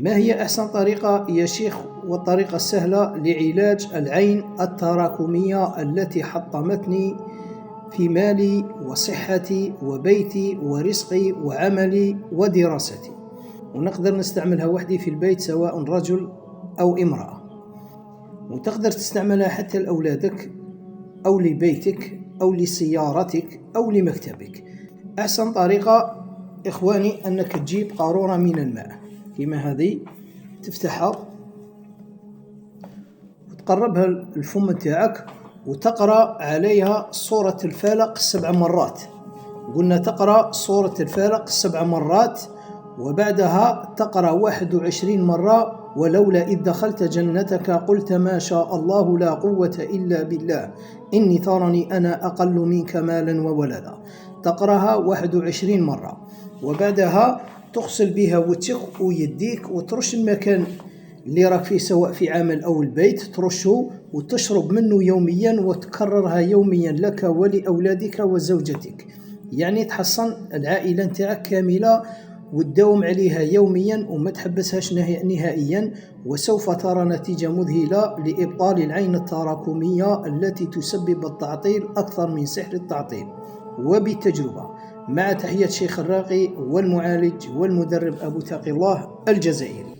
ما هي أحسن طريقة يا شيخ والطريقة السهلة لعلاج العين التراكمية التي حطمتني في مالي وصحتي وبيتي ورزقي وعملي ودراستي، ونقدر نستعملها وحدي في البيت سواء رجل أو امرأة، وتقدر تستعملها حتى لأولادك أو لبيتك أو لسيارتك أو لمكتبك. أحسن طريقة إخواني أنك تجيب قارورة من الماء كما هذه، تفتحها وتقربها الفم تاعك وتقرأ عليها سورة الفلق 7 مرات. قلنا تقرأ سورة الفلق 7 مرات، وبعدها تقرأ 21 مرة ولولا إذ دخلت جنتك قلت ما شاء الله لا قوة إلا بالله إني ترني أنا أقل منك مالا وولدا. تقرأها 21 مرة، وبعدها تغسل بها وجهك ويديك وترش المكان اللي راك فيه سواء في عمل أو البيت، ترشه وتشرب منه يوميا وتكررها يوميا لك ولأولادك وزوجتك، يعني تحصن العائلة نتاعك كاملة وتداوم عليها يوميا وما تحبسهاش نهائيا، وسوف ترى نتيجة مذهلة لإبطال العين التراكمية التي تسبب التعطيل أكثر من سحر التعطيل وبالتجربة. مع تحية شيخ الراقي والمعالج والمدرب أبو تقي الله الجزائري.